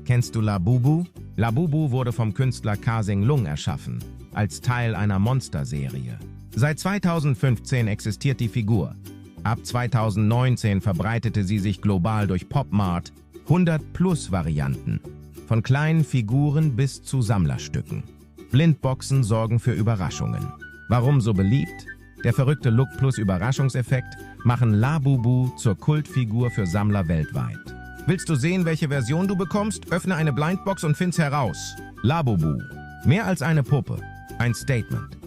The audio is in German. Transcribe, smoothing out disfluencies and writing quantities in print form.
Kennst du Labubu? Labubu wurde vom Künstler Ka-Sing Lung erschaffen, als Teil einer Monsterserie. Seit 2015 existiert die Figur. Ab 2019 verbreitete sie sich global durch PopMart, 100+ Varianten, von kleinen Figuren bis zu Sammlerstücken. Blindboxen sorgen für Überraschungen. Warum so beliebt? Der verrückte Look plus Überraschungseffekt machen Labubu zur Kultfigur für Sammler weltweit. Willst du sehen, welche Version du bekommst? Öffne eine Blindbox und find's heraus. Labubu. Mehr als eine Puppe. Ein Statement.